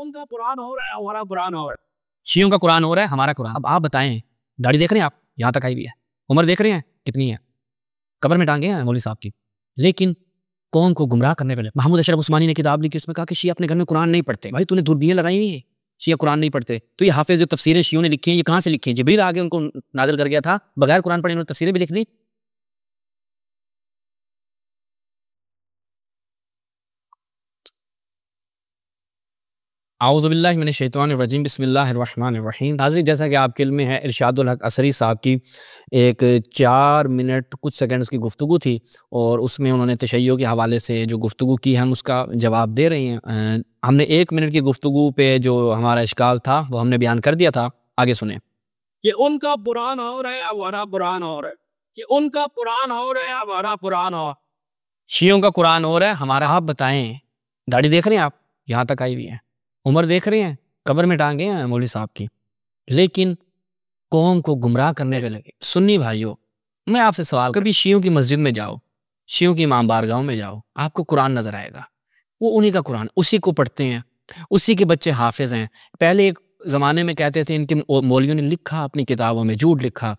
ان کا قرآن ہو رہا ہے ہمارا قرآن ہو رہا ہے، شیعوں کا قرآن ہو رہا ہے ہمارا قرآن۔ اب آپ بتائیں، داڑھی دیکھ رہے ہیں آپ یہاں تک آئی ہوئی ہے، عمر دیکھ رہے ہیں کتنی ہے، قبر میں ٹانگے ہیں مولوی صاحب کی، لیکن قوم کو گمراہ کرنے پہ محمود اشرف عثمانی نے کتاب لکھی، اس میں کہا کہ شیعہ اپنے گھر میں قرآن نہیں پڑھتے۔ بھائی تو نے دوربینیں لگائی ہوئی ہیں، شیعہ قرآن نہیں پڑھتے، تو یہ حافظ جو تفسیریں شیعوں نے لکھی ہیں یہ کہاں سے لکھی ہیں؟ جبریل آگے ان کو نازل کر گیا تھا، بغیر قرآن پڑھے انہوں نے تفسیریں بھی لکھ دی۔ اعوذ باللہ من الشیطان الرجیم، بسم اللہ الرحمن الرحیم۔ ناظرین، جیسا کہ آپ کے علم میں ہے، ارشاد الحق اثری صاحب کی ایک 4 منٹ کچھ سیکنڈز کی گفتگو تھی، اور اس میں انہوں نے تشیع کے حوالے سے جو گفتگو کی، ہم اس کا جواب دے رہے ہیں۔ ہم نے 1 منٹ کی گفتگو پہ جو ہمارا اشکال تھا وہ ہم نے بیان کر دیا تھا، آگے سنیں۔ کہ ان کا قرآن ہو رہا ہے ہمارا قرآن ہو رہا ہے، کہ ان کا قرآن ہو رہا ہے ہمارا قرآن ہو رہا ہے۔ شیعوں کا قرآن ہو رہا ہے ہمارا۔ آپ بتائیں، داڑھی دیکھ رہے ہیں آپ یہاں تک آئی ہوئی ہے، عمر دیکھ رہے ہیں، قبر میں ٹانگے ہیں مولوی صاحب کی، لیکن قوم کو گمراہ کرنے پہ لگے۔ سنی بھائیو، میں آپ سے سوال، کبھی شیعوں کی مسجد میں جاؤ، شیعوں کی امام بارگاہوں میں جاؤ، آپ کو قرآن نظر آئے گا، وہ انہی کا قرآن، اسی کو پڑھتے ہیں، اسی کے بچے حافظ ہیں۔ پہلے ایک زمانے میں کہتے تھے ان کے مولویوں نے لکھا اپنی کتابوں میں، جھوٹ لکھا۔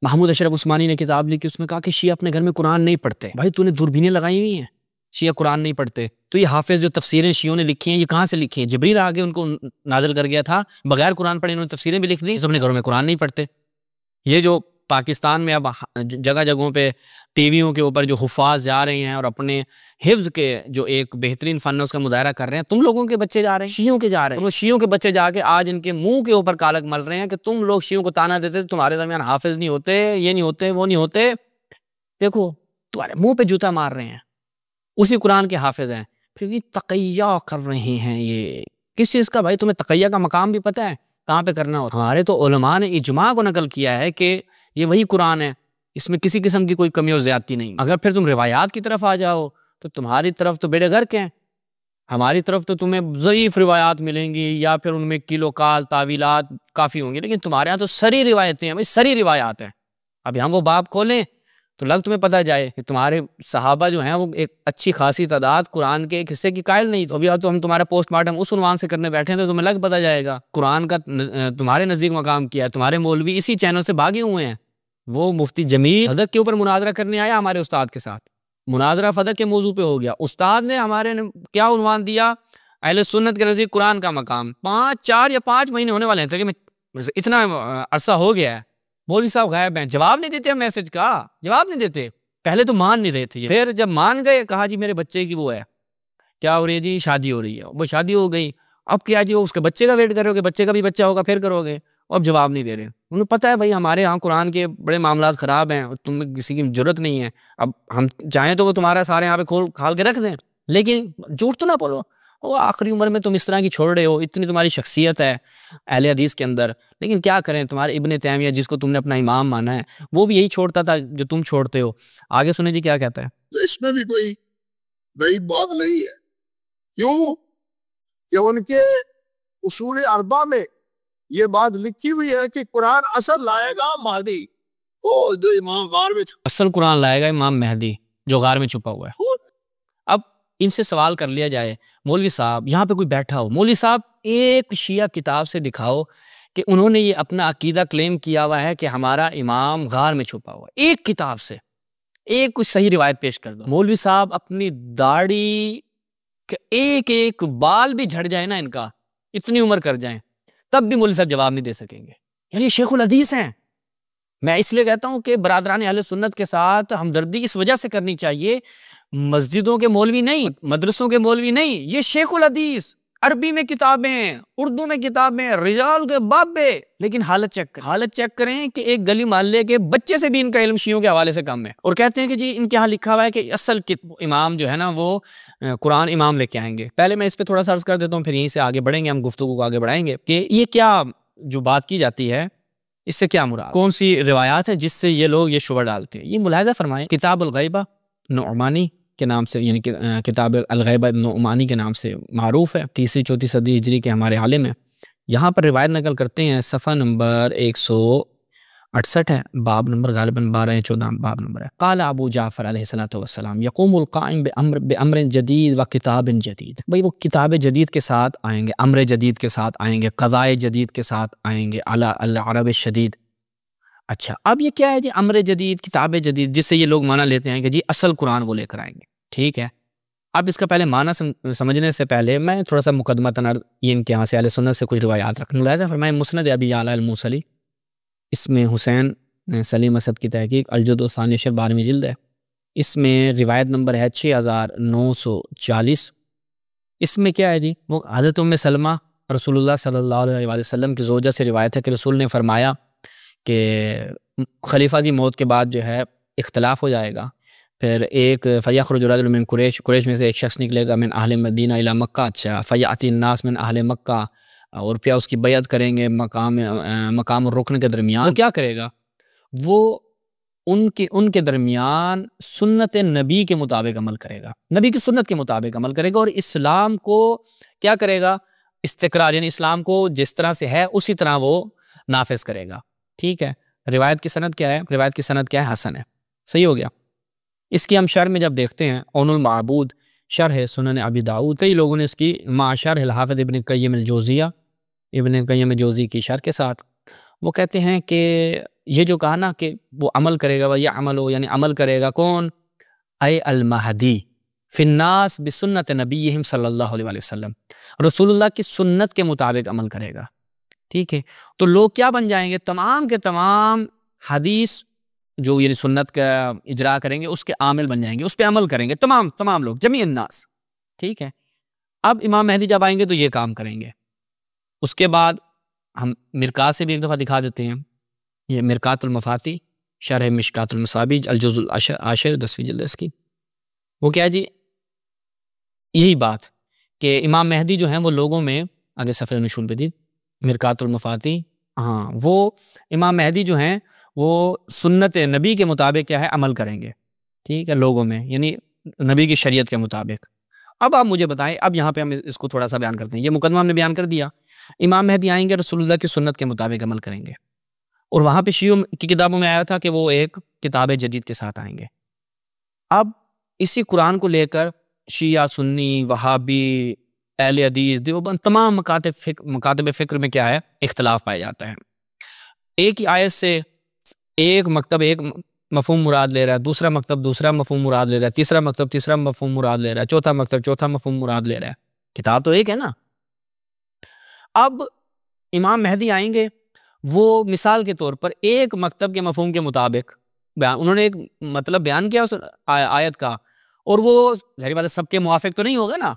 محمود اشرف عثمانی نے کتاب لکھی، اس میں کہا کہ شیعہ اپنے گھر میں قرآن نہیں پڑھتے۔ بھائی تو نے دوربینیں لگائی ہوئی ہیں، شیعہ قرآن نہیں پڑھتے، تو یہ حافظ جو تفسیریں شیعوں نے لکھی ہیں یہ کہاں سے لکھی ہیں؟ جبریل آگے ان کو نازل کر گیا تھا، بغیر قرآن پڑھے انہوں نے تفسیریں بھی لکھ دی، تو اپنے گھروں میں قرآن نہیں پڑھتے۔ یہ جو پاکستان میں اب جگہ جگہوں پہ ٹی ویوں کے اوپر جو حفاظ جا رہے ہیں اور اپنے حفظ کے جو ایک بہترین فن ہے اس کا مظاہرہ کر رہے ہیں، تم لوگوں کے بچے جا رہے ہیں، شیعوں کے جا رہے ہیں، وہ شیعوں کے بچے جا کے آج ان کے منہ کے اوپر کالک مل رہے ہیں کہ تم لوگ شیعوں کو تانا دیتے تمہارے درمیان حافظ نہیں ہوتے، یہ نہیں ہوتے، وہ نہیں ہوتے۔ دیکھو تمہارے منہ پہ جوتا مار رہے ہیں، اسی قرآن کے حافظ ہیں، پھر یہ تقیہ کر رہے ہیں۔ یہ کس چیز کا؟ بھائی تمہیں تقیہ کا مقام بھی پتہ ہے کہاں پہ کرنا ہوتا ہے؟ ہمارے تو علماء نے اجماع کو نقل کیا ہے کہ یہ وہی قرآن ہے، اس میں کسی قسم کی کوئی کمی اور زیادتی نہیں۔ اگر پھر تم روایات کی طرف آ جاؤ تو تمہاری طرف تو بیڑے غرق ہیں، ہماری طرف تو تمہیں ضعیف روایات ملیں گی، یا پھر ان میں کیلو کال تعویلات کافی ہوں گی، لیکن تمہارے ہاں تو سری روایتیں ہیں، بھائی سری روایات ہیں۔ اب یہاں وہ باب کھولیں تو لگ تمہیں پتہ جائے کہ تمہارے صحابہ جو ہیں وہ ایک اچھی خاصی تعداد قرآن کے ایک حصے کی قائل نہیں تو ابھی تو ہم تمہارا پوسٹ مارٹم اس عنوان سے کرنے بیٹھے ہیں تو تمہیں لگ پتہ جائے گا قرآن کا تمہارے نزدیک مقام کیا ہے۔ تمہارے مولوی اسی چینل سے بھاگے ہوئے ہیں، وہ مفتی جمیل حدق کے اوپر مناظرہ کرنے آیا ہمارے استاد کے ساتھ، مناظرہ فدق کے موضوع پہ ہو گیا، استاد نے ہمارے کیا عنوان دیا؟ اہل سنت کے نزدیک قرآن کا مقام۔ 4 یا 5 مہینے ہونے والے ہیں، اتنا عرصہ ہو گیا ہے، مولوی صاحب غائب ہیں، جواب نہیں دیتے، میسج کا جواب نہیں دیتے۔ پہلے تو مان نہیں رہے تھے، پھر جب مان گئے کہا جی میرے بچے کی وہ ہے، کیا ہو رہی ہے جی؟ شادی ہو رہی ہے۔ وہ شادی ہو گئی، اب کیا جی؟ وہ اس کے بچے کا ویٹ کرو گے، بچے کا بھی بچہ ہوگا پھر کرو گے، اب جواب نہیں دے رہے۔ انہیں پتہ ہے بھائی ہمارے ہاں قرآن کے بڑے معاملات خراب ہیں، تم کسی کی ضرورت نہیں ہے، اب ہم چاہیں تو وہ تمہارا سارے یہاں پہ کھال کے رکھ دیں، لیکن جھوٹ تو نہ بولو۔ وہ آخری عمر میں تم اس طرح کی چھوڑ رہے ہو، اتنی تمہاری شخصیت ہے اہل حدیث کے اندر، لیکن کیا کریں، تمہارے ابن تیمیہ جس کو تم نے اپنا امام مانا ہے وہ بھی یہی چھوڑتا تھا جو تم چھوڑتے ہو۔ آگے سنیں جی کیا کہتا ہے۔ اس میں بھی کوئی نئی بات نہیں ہے، کیوں کہ ان کے اصول اربعہ میں یہ بات لکھی ہوئی ہے کہ قرآن اصل لائے گا مہدی، وہ جو امام غار میں اصل قرآن لائے گا امام مہدی جو غار میں چھپا ہوا ہے۔ اب ان سے سوال کر لیا جائے، مولوی صاحب یہاں پہ کوئی بیٹھا ہو، مولوی صاحب ایک شیعہ کتاب سے دکھاؤ کہ انہوں نے یہ اپنا عقیدہ کلیم کیا ہوا ہے کہ ہمارا امام غار میں چھپا ہوا ہے، ایک کتاب سے ایک کچھ صحیح روایت پیش کر دو۔ مولوی صاحب اپنی داڑھی ایک ایک بال بھی جھڑ جائے نا ان کا، اتنی عمر کر جائیں، تب بھی مولوی صاحب جواب نہیں دے سکیں گے۔ یعنی یہ شیخ الحدیث ہیں۔ میں اس لیے کہتا ہوں کہ برادران اہل سنت کے ساتھ ہمدردی اس وجہ سے کرنی چاہیے، مسجدوں کے مولوی نہیں، مدرسوں کے مولوی نہیں، یہ شیخ الحدیث، عربی میں کتابیں، اردو میں کتابیں، رجال کے بابے، لیکن حالت چیک کریں کہ ایک گلی محلے کے بچے سے بھی ان کا علم شیعوں کے حوالے سے کم ہے، اور کہتے ہیں کہ جی ان کے ہاں لکھا ہوا ہے کہ اصل امام جو ہے نا وہ قرآن امام لے کے آئیں گے۔ پہلے میں اس پہ تھوڑا سا عرض کر دیتا ہوں، پھر یہیں سے آگے بڑھیں گے، ہم گفتگو کو آگے بڑھائیں گے کہ یہ کیا جو بات کی جاتی ہے اس سے کیا مراد، کون سی روایات ہیں جس سے یہ لوگ یہ شبہ ڈالتے ہیں۔ یہ ملاحظہ فرمائیں، کتاب الغیبہ نعمانی کے نام سے، یعنی کہ کتاب الغیبہ نعمانی کے نام سے معروف ہے، 3 4 صدی ہجری کے ہمارے عالم ہیں۔ یہاں پر روایت نقل کرتے ہیں صفحہ نمبر 68 ہے، باب نمبر غالباً 12 یا 14 باب نمبر ہے۔ قال ابو جعفر علیہ الصلوۃ والسلام یقوم القائم بامر جدید و کتاب جدید، بھئی وہ کتاب جدید کے ساتھ آئیں گے، امر جدید کے ساتھ آئیں گے، قضاء جدید کے ساتھ آئیں گے، علی العرب الشدید۔ اچھا اب یہ کیا ہے جی امر جدید، کتاب جدید، جس سے یہ لوگ معنی لیتے ہیں کہ جی اصل قرآن وہ لے کر آئیں گے، ٹھیک ہے۔ اب اس کا پہلے معنی سمجھنے سے پہلے میں تھوڑا سا مقدمہ یہ ان کے یہاں سے اہل سنت سے کچھ روایات رکھوں۔ ملاحظہ فرمائیں مسند ابی اعلی الموصلی، اس میں حسین سلیم اسد کی تحقیق، الجزء الثانی 12ویں جلد ہے، اس میں روایت نمبر ہے 6940۔ اس میں کیا ہے جی، وہ حضرت ام سلمہ رسول اللہ صلی اللہ علیہ وآلہ وسلم کی زوجہ سے روایت ہے کہ رسول نے فرمایا کہ خلیفہ کی موت کے بعد جو ہے اختلاف ہو جائے گا، پھر ایک فیخرج رجل من قریش، قریش میں سے ایک شخص نکلے گا، من اہل مدینہ الی مکہ، اچھا فیاتی الناس من اہل مکہ، اور پھر اس کی بیعت کریں گے مقام الرکن کے درمیان۔ وہ کیا کرے گا؟ وہ ان کے درمیان سنت نبی کے مطابق عمل کرے گا، نبی کی سنت کے مطابق عمل کرے گا، اور اسلام کو کیا کرے گا؟ استقرار، یعنی اسلام کو جس طرح سے ہے اسی طرح وہ نافذ کرے گا، ٹھیک ہے۔ روایت کی سند کیا ہے؟ روایت کی سند کیا ہے؟ حسن ہے، صحیح ہو گیا۔ اس کی ہم شرح میں جب دیکھتے ہیں، اون المعبود شرح سنن ابی داؤد، کئی لوگوں نے اس کی مع شرح الحافظ ابن قیم الجوزیہ، ابن قیم الجوزی کی شرح کے ساتھ، وہ کہتے ہیں کہ یہ جو کہا نا کہ وہ عمل کرے گا، وہ یہ عمل ہو، یعنی عمل کرے گا کون؟ اے المہدی فی الناس بسنت نبیہم صلی اللہ علیہ وسلم، رسول اللہ کی سنت کے مطابق عمل کرے گا، ٹھیک ہے۔ تو لوگ کیا بن جائیں گے؟ تمام کے تمام حدیث جو یعنی سنت کا اجرا کریں گے اس کے عامل بن جائیں گے، اس پہ عمل کریں گے تمام لوگ، جمیع الناس، ٹھیک ہے۔ اب امام مہدی جب آئیں گے تو یہ کام کریں گے۔ اس کے بعد ہم مرکات سے بھی ایک دفعہ دکھا دیتے ہیں، یہ مرکات المفاتی شرح مشکات المصابیح الجزء العاشر 10ویں جلد اس کی، وہ کیا جی؟ یہی بات کہ امام مہدی جو ہیں وہ لوگوں میں، آگے صفحہ نشول پہ دی مرکات المفاتی، ہاں وہ امام مہدی جو ہیں وہ سنت نبی کے مطابق کیا ہے؟ عمل کریں گے، ٹھیک ہے، لوگوں میں، یعنی نبی کی شریعت کے مطابق۔ اب آپ مجھے بتائیں، اب یہاں پہ ہم اس کو تھوڑا سا بیان کرتے ہیں، یہ مقدمہ ہم نے بیان کر دیا، امام مہدی آئیں گے، رسول اللہ کی سنت کے مطابق عمل کریں گے، اور وہاں پہ شیعوں کی کتابوں میں آیا تھا کہ وہ ایک کتاب جدید کے ساتھ آئیں گے۔ اب اسی قرآن کو لے کر شیعہ، سنی، وہابی، اہل حدیث، دیوبند، تمام مکاتب فکر میں کیا ہے؟ اختلاف پایا جاتا ہے۔ ایک ہی آیت سے ایک مکتب ایک مفہوم مراد لے رہا ہے، دوسرا مکتب دوسرا مفہوم مراد لے رہا ہے، تیسرا مکتب تیسرا مفہوم مراد لے رہا ہے، چوتھا مکتب چوتھا مفہوم مراد لے رہا ہے، کتاب تو ایک ہے نا۔ اب امام مہدی آئیں گے، وہ مثال کے طور پر ایک مکتب کے مفہوم کے مطابق انہوں نے ایک مطلب بیان کیا اس آیت کا، اور وہ ظاہر بات ہے سب کے موافق تو نہیں ہوگا نا،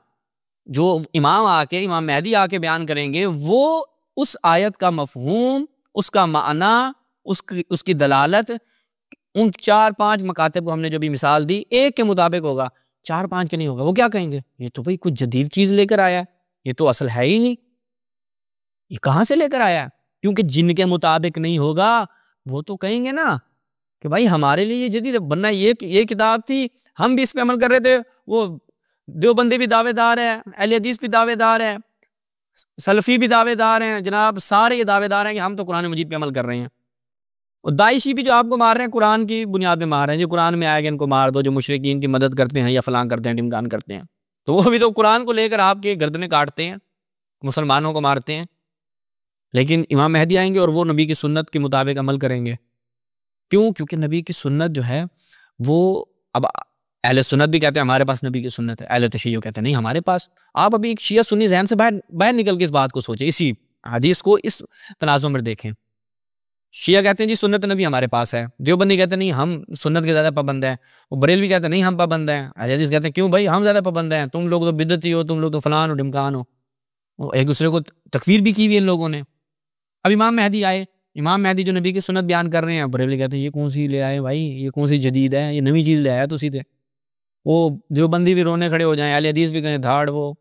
جو امام مہدی آ کے بیان کریں گے وہ اس آیت کا مفہوم، اس کا معنی، اس کی دلالت ان 4-5 مکاتب کو ہم نے جو بھی مثال دی ایک کے مطابق ہوگا، 4-5 کے نہیں ہوگا۔ وہ کیا کہیں گے؟ یہ تو بھئی کچھ جدید چیز لے کر آیا ہے، یہ تو اصل ہے ہی نہیں، یہ کہاں سے لے کر آیا ہے؟ کیونکہ جن کے مطابق نہیں ہوگا وہ تو کہیں گے نا کہ بھائی ہمارے لیے یہ جدید ہے، ورنہ یہ کتاب تھی، ہم بھی اس پہ عمل کر رہے تھے، وہ دیوبندی بھی دعوے دار ہے، اہل حدیث بھی دعوے دار ہے، سلفی بھی دعوے دار ہیں، جناب سارے یہ دعوے دار ہیں کہ ہم تو قرآن مجید پہ عمل کر رہے ہیں، اور داعشی بھی جو آپ کو مار رہے ہیں قرآن کی بنیاد پہ مار رہے ہیں، جو قرآن میں آئے گا ان کو مار دو، جو مشرکین کی مدد کرتے ہیں یا فلاں کرتے ہیں، ڈمکان کرتے ہیں، تو وہ بھی تو قرآن کو لے کر آپ کے گردنیں کاٹتے ہیں، مسلمانوں کو مارتے ہیں۔ لیکن امام مہدی آئیں گے اور وہ نبی کی سنت کے مطابق عمل کریں گے، کیوں؟ کیونکہ نبی کی سنت جو ہے وہ، اب اہل سنت بھی کہتے ہیں ہمارے پاس نبی کی سنت ہے، اہل تشیع کہتے ہیں نہیں ہمارے پاس۔ آپ ابھی ایک شیعہ سنی ذہن سے باہر نکل کے اس بات کو سوچیں، اسی حدیث کو اس تناظر میں دیکھیں۔ شیعہ کہتے ہیں جی سنت نبی ہمارے پاس ہے، دیوبندی کہتے ہیں نہیں ہم سنت کے زیادہ پابند ہیں، وہ بریلوی کہتے ہیں نہیں ہم پابند ہیں، اہل حدیث کہتے ہیں کیوں بھائی ہم زیادہ پابند ہیں، تم لوگ تو بدعتی ہو، تم لوگ تو فلان ہو ڈمکان ہو، وہ ایک دوسرے کو تکفیر بھی کی ہوئی ان لوگوں نے۔ اب امام مہدی آئے، امام مہدی جو نبی کی سنت بیان کر رہے ہیں، بریلوی کہتے ہیں یہ کون سی لے آئے بھائی، یہ کون سی جدید ہے، یہ نئی چیز لے آیا تو سیدھے، وہ دیوبندی بھی رونے کھڑے ہو جائیں، اہل حدیث بھی کہیں دھاڑ، وہ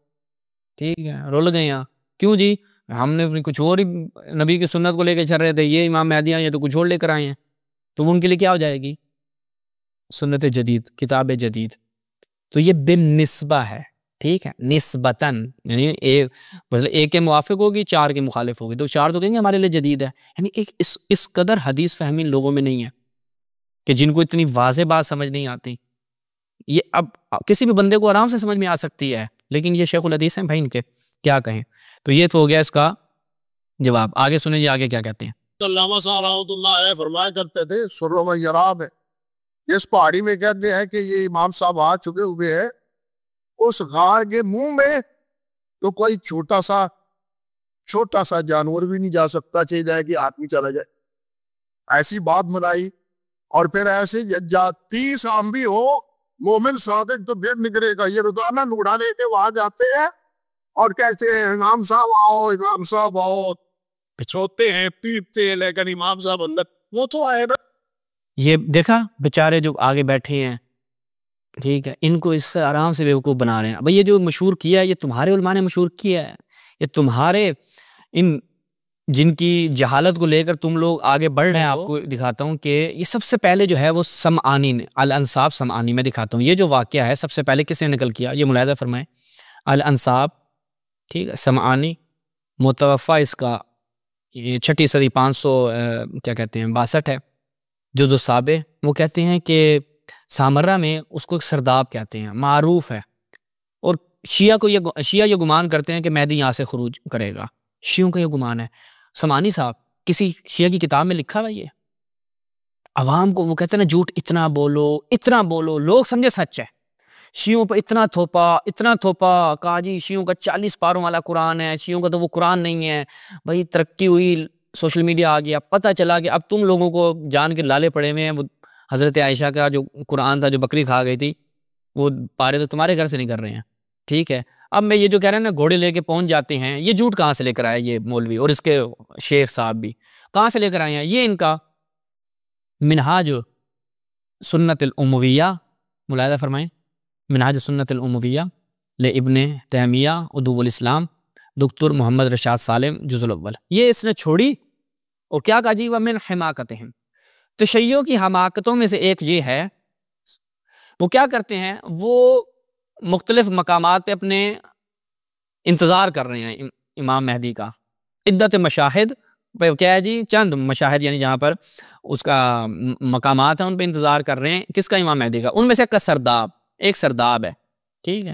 ٹھیک ہے رول گئے یہاں، کیوں جی ہم نے کچھ اور ہی نبی کی سنت کو لے کے چل رہے تھے، یہ امام مہدی آئے تو کچھ اور لے کر آئے ہیں، تو وہ ان کے لیے کیا ہو جائے گی؟ سنت جدید، کتاب جدید۔ تو یہ بالنسبہ ہے، ٹھیک ہے، نسبتاً، یعنی ایک کے موافق ہوگی، 4 کے مخالف ہوگی، تو 4 تو کہیں گے ہمارے لیے جدید ہے. یعنی ایک اس قدر حدیث فہمی لوگوں میں نہیں ہے کہ جن کو اتنی واضح بات سمجھ نہیں آتی. یہ اب کسی بھی بندے کو آرام سے سمجھ میں آ سکتی ہے، لیکن یہ شیخ الحدیث ہیں بھائی، ان کے کیا کہیں. تو یہ تو ہو گیا اس کا جواب. آگے سنیں جی، آگے کیا کہتے ہیں. تو علامہ صاحب رحمۃ اللہ علیہ فرمایا کرتے تھے سرو میں یراب ہے، جس پہاڑی میں کہتے ہیں کہ یہ امام صاحب آ چکے ہوئے ہیں، اس غار کے منہ میں تو کوئی چھوٹا سا جانور بھی نہیں جا سکتا، چاہے جائے کہ آدمی چلا جائے. ایسی بات بنائی. اور پھر ایسے 30 عام بھی ہو مومن صادق تو پھر نکلے گا. یہ روزانہ نوڑا لے کے وہاں جاتے ہیں اور کہتے ہیں امام صاحب آؤ، امام صاحب آؤ. پچھوتے ہیں، پیٹتے ہیں، لیکن امام صاحب اندر وہ تو آئے نا. یہ دیکھا بیچارے جو آگے بیٹھے ہیں، ٹھیک ہے، ان کو اس سے آرام سے بیوقوف بنا رہے ہیں. بھئی یہ جو مشہور کیا ہے، یہ تمہارے علماء نے مشہور کیا ہے، یہ تمہارے ان جن کی جہالت کو لے کر تم لوگ آگے بڑھ رہے ہیں. آپ کو دکھاتا ہوں کہ یہ سب سے پہلے جو ہے وہ سمعانی نے، الانصاب سمعانی میں دکھاتا ہوں. یہ جو واقعہ ہے سب سے پہلے کس نے نقل کیا، یہ ملاحظہ فرمائیں. الانصاب، ٹھیک ہے، سمعانی، متوفہ اس کا یہ 6 صدی 500 کیا کہتے ہیں 62 ہے، جزء السابع. وہ کہتے ہیں کہ سامرہ میں اس کو ایک سرداب کہتے ہیں، معروف ہے. اور شیعہ یہ گمان کرتے ہیں کہ مہدی یہاں سے خروج کرے گا. شیعوں کا یہ گمان ہے. سمعانی صاحب کسی شیعہ کی کتاب میں لکھا ہوا یہ عوام کو، وہ کہتے ہیں نا جھوٹ اتنا بولو لوگ سمجھے سچ ہے. شیعوں پہ اتنا تھوپا کہا جی شیعوں کا 40 پاروں والا قرآن ہے، شیعوں کا تو وہ قرآن نہیں ہے. بھائی ترقی ہوئی، سوشل میڈیا آ گیا، پتہ چلا کہ اب تم لوگوں کو جان کے لالے پڑے ہوئے ہیں. وہ حضرت عائشہ کا جو قرآن تھا جو بکری کھا گئی تھی، وہ پارے تو تمہارے گھر سے نہیں کر رہے ہیں. ٹھیک ہے، اب میں یہ جو کہہ رہے ہیں نا گھوڑے لے کے پہنچ جاتے ہیں، یہ جھوٹ کہاں سے لے کر آئے یہ مولوی اور اس کے شیخ صاحب بھی کہاں سے لے کر آئے ہیں؟ یہ ان کا منہاج سنت الامویہ، ملاحظہ فرمائیں، منہاج سنت الامویہ لابن تیمیہ عدو الاسلام دکتور محمد رشاد سالم جزء الاول. یہ اس نے چھوڑی اور کیا کہا جی ومن حماقتہم، تشیعوں کی حماقتوں میں سے ایک یہ ہے، وہ کیا کرتے ہیں، وہ مختلف مقامات پہ اپنے انتظار کر رہے ہیں امام مہدی کا. عدت مشاہد پہ کیا ہے جی، چند مشاہد یعنی جہاں پر اس کا مقامات ہیں ان پہ انتظار کر رہے ہیں. کس کا؟ امام مہدی کا. ان میں سے ایک سرداب ہے. ٹھیک ہے،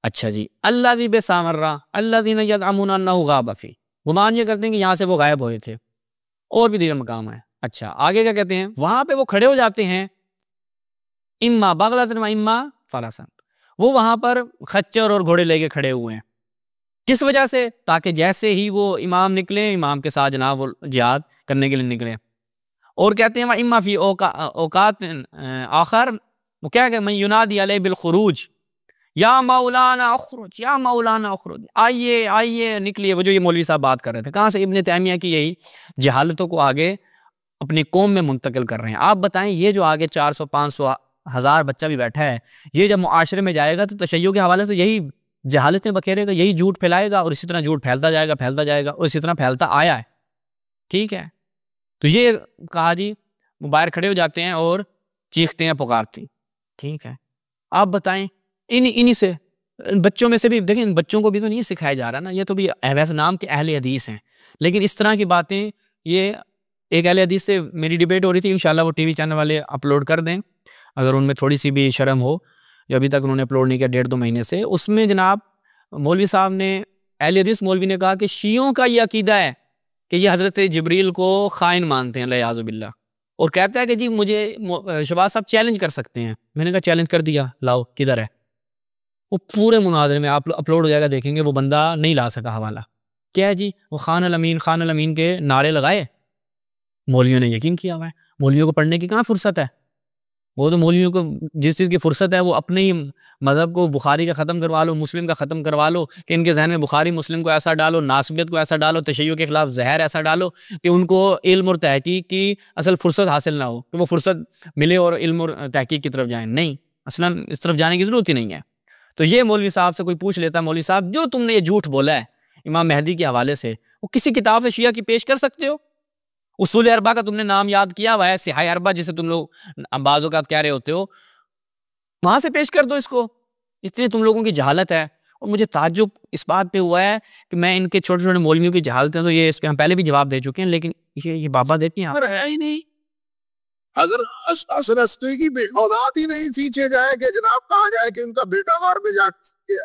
اچھا جی. الذی بسامرہ الذین یزعمون انہ غاب فی، گمان یہ کرتے ہیں کہ یہاں سے وہ غائب ہوئے تھے. اور بھی دیگر مقام ہے. اچھا آگے کیا کہتے ہیں، وہاں پہ وہ کھڑے ہو جاتے ہیں، اما بغلۃ و اما فرسن، وہ وہاں پر خچر اور گھوڑے لے کے کھڑے ہوئے ہیں. کس وجہ سے؟ تاکہ جیسے ہی وہ امام نکلے، امام کے ساتھ جناب وہ جہاد کرنے کے لیے نکلے. اور کہتے ہیں اما فی اوقات آخر، وہ کیا کہ من ینادی علیہ بالخروج یا مولانا اخرج یا مولانا اخرج، آئیے نکلیے. وہ جو یہ مولوی صاحب بات کر رہے تھے کہاں سے؟ ابن تیمیہ کی یہی جہالتوں کو آگے اپنی قوم میں منتقل کر رہے ہیں. آپ بتائیں یہ جو آگے 400 500 1000 بچہ بھی بیٹھا ہے، یہ جب معاشرے میں جائے گا تو تشیع کے حوالے سے یہی جہالتیں بکھیرے گا، یہی جھوٹ پھیلائے گا، اور اسی طرح جھوٹ پھیلتا جائے گا اور اسی طرح پھیلتا آیا ہے. ٹھیک ہے، تو یہ کہا جی وہ باہر کھڑے ہو جاتے ہیں اور چیختے ہیں، پکارتے ہیں. ٹھیک ہے، آپ بتائیں انہی سے بچوں میں سے بھی دیکھیں، بچوں کو بھی تو نہیں سکھایا جا رہا نا، یہ تو بھی ویسے نام کے اہل حدیث ہیں، لیکن اس طرح کی باتیں یہ ایک اہل حدیث سے میری ڈیبیٹ ہو رہی تھی. انشاءاللہ وہ ٹی وی چینل والے اپلوڈ کر دیں اگر ان میں تھوڑی سی بھی شرم ہو، جو ابھی تک انہوں نے اپلوڈ نہیں کیا 1.5-2 مہینے سے. اس میں جناب مولوی صاحب نے، اہل حدیث مولوی نے کہا کہ شیعوں کا یہ عقیدہ ہے کہ یہ حضرت جبریل کو خائن مانتے ہیں والعیاذ باللہ، اور کہتا ہے کہ جی مجھے شہباز صاحب چیلنج کر سکتے ہیں. میں نے کہا چیلنج کر دیا، لاؤ کدھر ہے. وہ پورے مناظرے میں آپ اپلوڈ ہو جائے گا، دیکھیں گے وہ بندہ نہیں لا سکا حوالہ. کیا ہے جی، وہ خان الامین کے نعرے لگائے، مولویوں نے یقین کیا ہوا ہے. مولویوں کو پڑھنے کی کہاں فرصت ہے؟ وہ تو مولویوں کو جس چیز کی فرصت ہے وہ اپنے ہی مذہب کو، بخاری کا ختم کروا لو، مسلم کا ختم کروا لو، کہ ان کے ذہن میں بخاری مسلم کو ایسا ڈالو، ناسبیت کو ایسا ڈالو، تشیع کے خلاف زہر ایسا ڈالو کہ ان کو علم اور تحقیق کی اصل فرصت حاصل نہ ہو، کہ وہ فرصت ملے اور علم اور تحقیق کی طرف جائیں. نہیں، اصلا اس طرف جانے کی ضرورت ہی نہیں ہے. تو یہ مولوی صاحب سے کوئی پوچھ لیتا، مولوی صاحب جو تم نے یہ جھوٹ بولا ہے امام مہدی کے حوالے سے، وہ کسی کتاب سے شیعہ کی پیش کر سکتے ہو؟ اصول اربعہ کا تم نے نام یاد کیا ہوا ہے، صحاح اربعہ جسے تم لوگ بعض اوقات کہہ رہے ہوتے ہو، وہاں سے پیش کر دو اس کو. اتنی تم لوگوں کی جہالت ہے. اور مجھے تعجب اس بات پہ ہوا ہے کہ میں ان کے چھوٹے چھوٹے مولویوں کی جہالت ہے تو یہ اس کے ہم پہلے بھی جواب دے چکے ہیں, لیکن یہ بابا دیتی ہیں ہے ہی نہیں. حضرت حسن عسکری کی اولاد ہی نہیں تھی, چھ جائے کہ جناب کہا جائے کہ ان کا بیٹا غار میں جا گیا.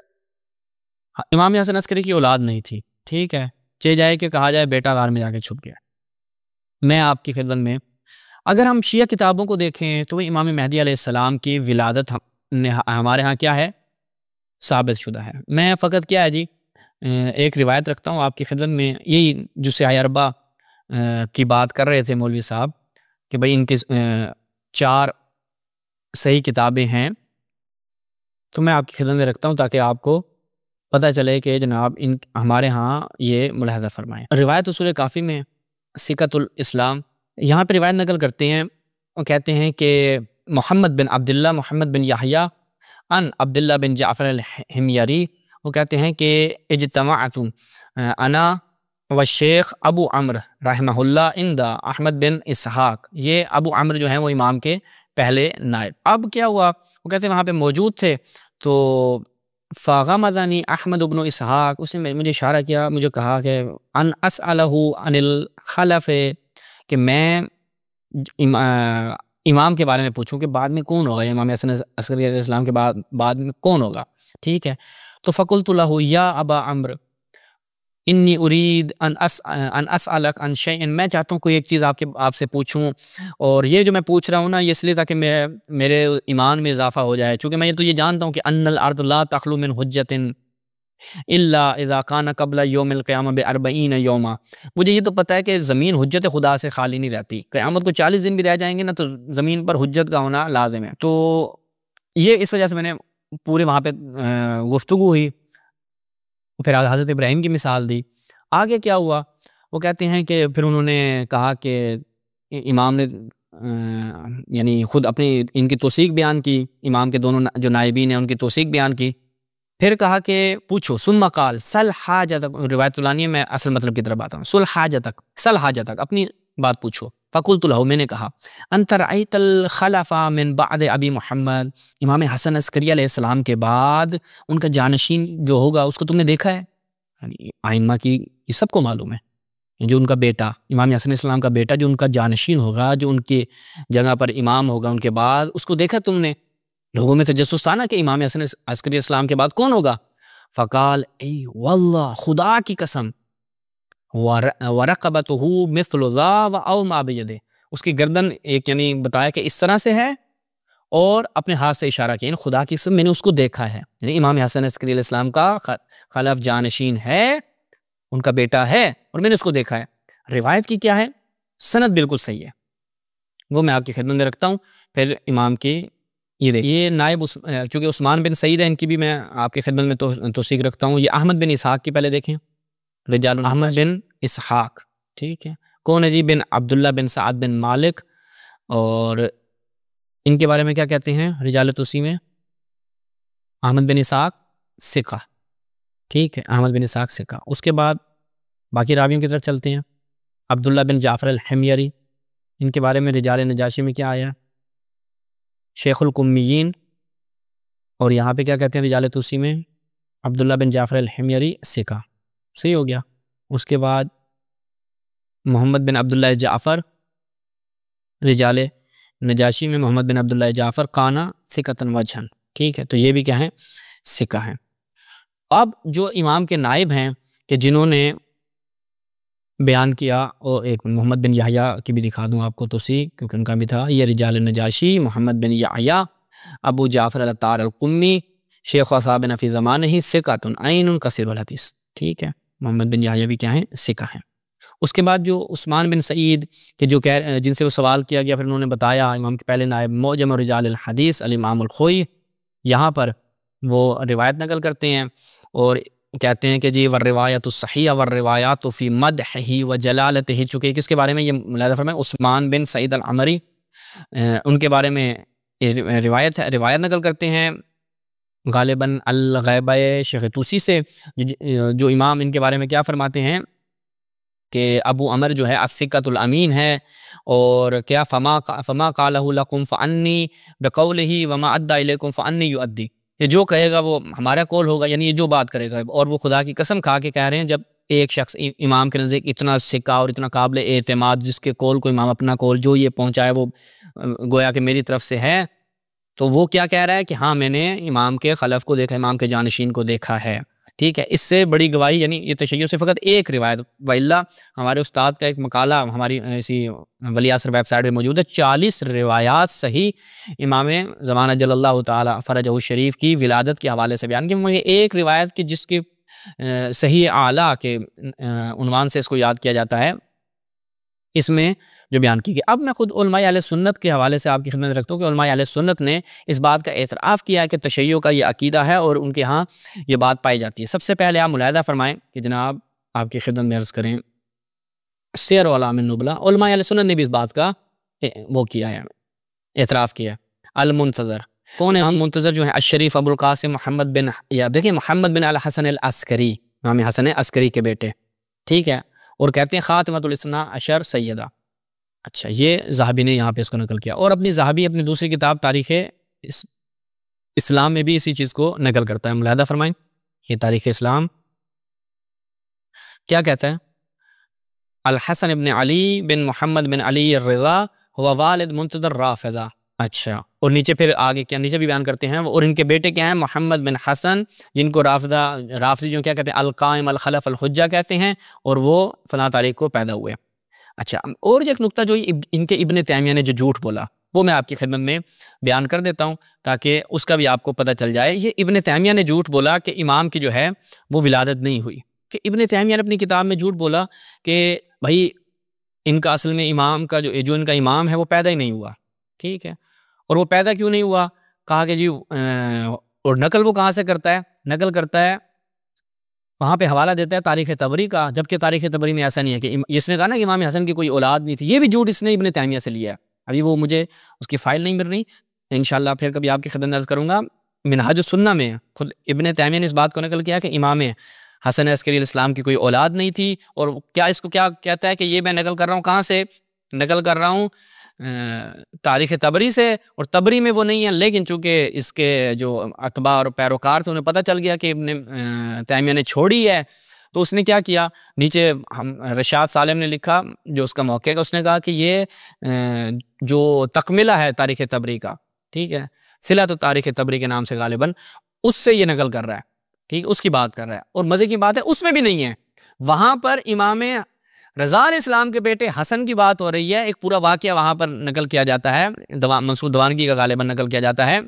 امام حسن عسکری کی اولاد نہیں تھی, ٹھیک ہے, چہ جائے کہ کہا جائے بیٹا غار میں جا کے چھپ گیا. میں آپ کی خدمت میں اگر ہم شیعہ کتابوں کو دیکھیں تو وہ امام مہدی علیہ السلام کی ولادت ہمارے ہاں کیا ہے, ثابت شدہ ہے. میں فقط کیا ہے جی ایک روایت رکھتا ہوں آپ کی خدمت میں, یہی جو سیاہ اربع کی بات کر رہے تھے مولوی صاحب کہ بھئی ان کی 4 صحیح کتابیں ہیں, تو میں آپ کی خدمت میں رکھتا ہوں تاکہ آپ کو پتہ چلے کہ جناب ہمارے ہاں یہ ملاحظہ فرمائیں. روایت اصول کافی میں سکۃ الاسلام یہاں پہ روایت نقل کرتے ہیں, وہ کہتے ہیں کہ محمد بن عبداللہ محمد بن یحییٰ ان عبداللہ بن جعفر الحمیری, وہ کہتے ہیں کہ اجتمعت انا والشیخ ابو عمرو رحمہ اللہ عند احمد بن اسحاق. یہ ابو عمرو جو ہیں وہ امام کے پہلے نائب. اب کیا ہوا, وہ کہتے ہیں وہاں پہ موجود تھے تو فغمزنی احمد بن اسحاق, اس نے مجھے اشارہ کیا, مجھے کہا کہ ان اسألہ عن الخلف, کہ میں امام کے بارے میں پوچھوں کہ بعد میں کون ہوگا, امام حسن عسکری علیہ السلام کے بعد میں کون ہوگا, ٹھیک ہے. تو فقلت لہ یا ابا عمرو انی ارید ان اسألک عن شیء, میں چاہتا ہوں کوئی ایک چیز آپ سے پوچھوں, اور یہ جو میں پوچھ رہا ہوں نا یہ اس لیے تاکہ میرے ایمان میں اضافہ ہو جائے, چونکہ میں تو یہ جانتا ہوں کہ ان الارض لا تخلو من حجۃ الا اذا کان قبل یوم القیامہ ب40 یوما. مجھے یہ تو پتہ ہے کہ زمین حجت خدا سے خالی نہیں رہتی, قیامت کو 40 دن بھی رہ جائیں گے نا تو زمین پر حجت کا ہونا لازم ہے. تو یہ اس وجہ سے میں نے پورے وہاں پہ گفتگو ہوئی, پھر حضرت ابراہیم کی مثال دی. آگے کیا ہوا, وہ کہتے ہیں کہ پھر انہوں نے کہا کہ امام نے یعنی خود اپنی ان کی توثیق بیان کی, امام کے دونوں جو نائبین ہیں ان کی توثیق بیان کی. پھر کہا کہ پوچھو, ثم قال سل حاجتک, روایت لانی ہے, میں اصل مطلب کی طرف آتا ہوں, سل حاجتک, اپنی بات پوچھو. فقلت له, میں نے کہا انت رأیت الخلف من بعد ابی محمد, امام حسن عسکری علیہ السلام کے بعد ان کا جانشین جو ہوگا اس کو تم نے دیکھا ہے؟ یعنی ائمہ کی یہ سب کو معلوم ہے, جو ان کا بیٹا امام حسن علیہ السلام کا بیٹا جو ان کا جانشین ہوگا, جو ان کی جگہ پر امام ہوگا ان کے بعد, اس کو دیکھا تم نے؟ لوگوں میں تجسس تھا نا کہ امام حسن عسکری السلام کے بعد کون ہوگا. فقال ای واللہ, خدا کی قسم, ورقبتہ مثل ذا او ما بیدہ, اس کی گردن ایک یعنی بتایا کہ اس طرح سے ہے, اور اپنے ہاتھ سے اشارہ کیا, یعنی خدا کی قسم میں نے اس کو دیکھا ہے. یعنی امام حسن عسکری علیہ السلام کا خلف جانشین ہے, ان کا بیٹا ہے, اور میں نے اس کو دیکھا ہے. روایت کی کیا ہے, سند بالکل صحیح ہے, وہ میں آپ کی خدمت میں رکھتا ہوں. پھر امام کی یہ دیکھیں, یہ نائب چونکہ عثمان بن سعید ہے, ان کی بھی میں آپ کی خدمت میں توثیق رکھتا ہوں. یہ احمد بن اسحاق کی پہلے دیکھیں, رجال احمد بن اسحاق, ٹھیک ہے, کون ہے جی؟ بن عبداللہ بن سعد بن مالک, اور ان کے بارے میں کیا کہتے ہیں رجال توثیق میں؟ احمد بن اسحاق ثقہ, ٹھیک ہے, احمد بن اسحاق ثقہ. اس کے بعد باقی راویوں کی طرف چلتے ہیں. عبداللہ بن جعفر الحمیری, ان کے بارے میں رجال نجاشی میں کیا آیا؟ شیخ القمیین, اور یہاں پہ کیا کہتے ہیں رجال توثیق میں؟ عبداللہ بن جعفر الحمیری ثقہ, صحیح ہو گیا. اس کے بعد محمد بن عبداللہ جعفر, رجال نجاشی میں محمد بن عبداللہ جعفر قانا ثقۃ وجہن, ٹھیک ہے, تو یہ بھی کیا ہیں؟ ثقہ ہیں. اب جو امام کے نائب ہیں کہ جنہوں نے بیان کیا, اور ایک محمد بن یحییٰ کی بھی دکھا دوں آپ کو توثیق, کیونکہ ان کا بھی تھا. یہ رجال نجاشی محمد بن یحییٰ ابو جعفر الطار القمی شیخ اصحابنا فی زمانہ ثقۃ عین کثیر الحدیث, ٹھیک ہے, محمد بن یحییٰ بھی کیا ہیں؟ ثقہ ہیں. اس کے بعد جو عثمان بن سعید کہ جو جن سے وہ سوال کیا گیا, پھر انہوں نے بتایا امام کے پہلے نائب معجم رجال الحدیث الامام الخوئی, یہاں پر وہ روایت نقل کرتے ہیں اور کہتے ہیں کہ جی والروایت الصحیح والروایات فی مدحہ وجلالتہ, چونکہ کس کے بارے میں یہ ملاحظہ فرمائیں؟ عثمان بن سعید العمری, ان کے بارے میں روایت نقل کرتے ہیں غالباً الغیبہ شیخ طوسی سے, جو امام ان کے بارے میں کیا فرماتے ہیں کہ ابو عمر جو ہے الثقۃ الامین ہے, اور کیا فما قالہ لکم فانی بقولہ وما ادی الیکم فانی یؤدی, کہ جو کہے گا وہ ہمارا قول ہوگا، یعنی یہ جو بات کرے گا، اور وہ خدا کی قسم کھا کے کہہ رہے ہیں جب ایک شخص امام کے نزدیک اتنا سکا اور اتنا قابل اعتماد، جس کے قول کو امام اپنا قول جو یہ پہنچائے وہ گویا کہ میری طرف سے ہے، تو وہ کیا کہہ رہا ہے کہ ہاں میں نے امام کے خلف کو دیکھا، امام کے جانشین کو دیکھا ہے، ٹھیک ہے۔ اس سے بڑی گواہی، یعنی یہ تشیع سے فقط ایک روایت، وإلا ہمارے استاد کا ایک مقالہ ہماری اسی ولی اثر ویب سائٹ پہ موجود ہے، 40 روایات صحیح امام زمانہ جل اللہ تعالی فرجہ الشریف کی ولادت کے حوالے سے بیان کی۔ مجھے ایک روایت کی جس کی صحیح اعلیٰ کے عنوان سے اس کو یاد کیا جاتا ہے، اس میں جو بیان کی گئی۔ اب میں خود علماء اہل سنت کے حوالے سے آپ کی خدمت رکھتا ہوں کہ علماء اہل سنت نے اس بات کا اعتراف کیا ہے کہ تشیع کا یہ عقیدہ ہے اور ان کے ہاں یہ بات پائی جاتی ہے۔ سب سے پہلے آپ ملاحظہ فرمائیں کہ جناب آپ کی خدمت میں عرض کریں، سیر اعلام النبلاء، علماء اہل سنت نے بھی اس بات کا وہ کیا ہے، اعتراف کیا ہے۔ المنتظر، کون ہے منتظر؟ جو ہے الشریف ابو القاسم محمد بن، یا دیکھیں محمد بن الحسن العسکری، امام حسن عسکری کے بیٹے، ٹھیک ہے، اور کہتے ہیں خاتمۃ الاثنا عشر سیدہ۔ اچھا، یہ ذہبی نے یہاں پہ اس کو نقل کیا، اور اپنی ذہبی اپنی دوسری کتاب تاریخ اسلام میں بھی اسی چیز کو نقل کرتا ہے۔ ملاحظہ فرمائیں، یہ تاریخ اسلام کیا کہتا ہے؟ الحسن بن علی بن محمد بن علی الرضا ہوا والد منتظر رافضہ۔ اچھا، اور نیچے پھر آگے کیا، نیچے بھی بیان کرتے ہیں، اور ان کے بیٹے کیا ہیں؟ محمد بن حسن، جن کو رافضی جو کیا کہتے ہیں؟ القائم الخلف الحجہ کہتے ہیں، اور وہ فلاں تاریخ کو پیدا ہوئے۔ اچھا، اور ایک نقطہ جو ان کے ابن تیمیہ نے جو جھوٹ بولا وہ میں آپ کی خدمت میں بیان کر دیتا ہوں تاکہ اس کا بھی آپ کو پتہ چل جائے۔ یہ ابن تیمیہ نے جھوٹ بولا کہ امام کی جو ہے وہ ولادت نہیں ہوئی، کہ ابن تیمیہ نے اپنی کتاب میں جھوٹ بولا کہ بھائی ان کا اصل میں امام کا جو ان کا امام ہے وہ پیدا ہی نہیں ہوا، ٹھیک ہے۔ اور وہ پیدا کیوں نہیں ہوا؟ کہا کہ جی اور نقل وہ کہاں سے کرتا ہے؟ نقل کرتا ہے، وہاں پہ حوالہ دیتا ہے تاریخ طبری کا، جبکہ تاریخ طبری میں ایسا نہیں ہے کہ اس نے کہا نا کہ امام حسن کی کوئی اولاد نہیں تھی، یہ بھی جھوٹ اس نے ابن تیمیہ سے لیا ہے۔ ابھی وہ مجھے اس کی فائل نہیں مل رہی، انشاءاللہ پھر کبھی آپ کی خدمت عرض کروں گا۔ منہاج السنہ میں خود ابن تیمیہ نے اس بات کو نقل کیا کہ امام حسن عسکری علیہ السلام کی کوئی اولاد نہیں تھی، اور کیا اس کو کیا کہتا ہے کہ یہ میں نقل کر رہا ہوں، کہاں سے نقل کر رہا ہوں؟ تاریخ طبری سے، اور طبری میں وہ نہیں ہے، لیکن چونکہ اس کے جو اتباع اور پیروکار تھے انہیں پتہ چل گیا کہ ابن تیمیہ نے چھوڑی ہے، تو اس نے کیا کیا، نیچے رشاد سالم نے لکھا جو اس کا موقع کا، اس نے کہا کہ یہ جو تکملہ ہے تاریخ طبری کا، ٹھیک ہے، صلۃ تاریخ طبری کے نام سے غالباً اس سے یہ نقل کر رہا ہے، ٹھیک، اس کی بات کر رہا ہے۔ اور مزے کی بات ہے اس میں بھی نہیں ہے، وہاں پر امام رضا علیہ السلام کے بیٹے حسن کی بات ہو رہی ہے، ایک پورا واقعہ وہاں پر نقل کیا جاتا ہے، منصور دوانگی کا غالباً نقل کیا جاتا ہے،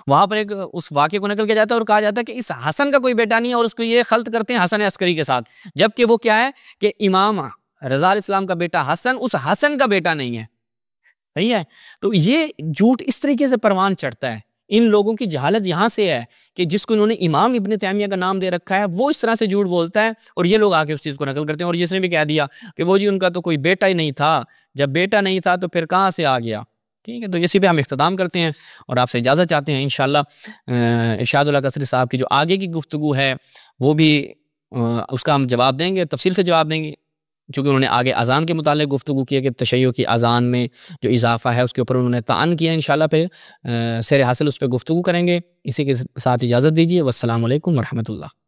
وہاں پر ایک اس واقعے کو نقل کیا جاتا ہے اور کہا جاتا ہے کہ اس حسن کا کوئی بیٹا نہیں ہے، اور اس کو یہ خلط کرتے ہیں حسن عسکری کے ساتھ، جبکہ وہ کیا ہے کہ امام رضا علیہ السلام کا بیٹا حسن اس حسن کا بیٹا نہیں ہے، صحیح ہے۔ تو یہ جھوٹ اس طریقے سے پروان چڑھتا ہے، ان لوگوں کی جہالت یہاں سے ہے کہ جس کو انہوں نے امام ابن تیمیہ کا نام دے رکھا ہے وہ اس طرح سے جھوٹ بولتا ہے، اور یہ لوگ آ کے اس چیز کو نقل کرتے ہیں، اور اس نے بھی کہہ دیا کہ وہ جی ان کا تو کوئی بیٹا ہی نہیں تھا، جب بیٹا نہیں تھا تو پھر کہاں سے آ گیا، ٹھیک ہے۔ تو اسی پہ ہم اختتام کرتے ہیں اور آپ سے اجازت چاہتے ہیں، انشاءاللہ ارشاد اللہ قصری صاحب کی جو آگے کی گفتگو ہے وہ بھی اس کا ہم جواب دیں گے، تفصیل سے جواب دیں گے، چونکہ انہوں نے آگے اذان کے متعلق گفتگو کی ہے کہ تشیع کی اذان میں جو اضافہ ہے اس کے اوپر انہوں نے طعن کیا، انشاءاللہ پھر سیر حاصل اس پہ گفتگو کریں گے۔ اسی کے ساتھ اجازت دیجیے، والسلام علیکم ورحمۃ اللہ۔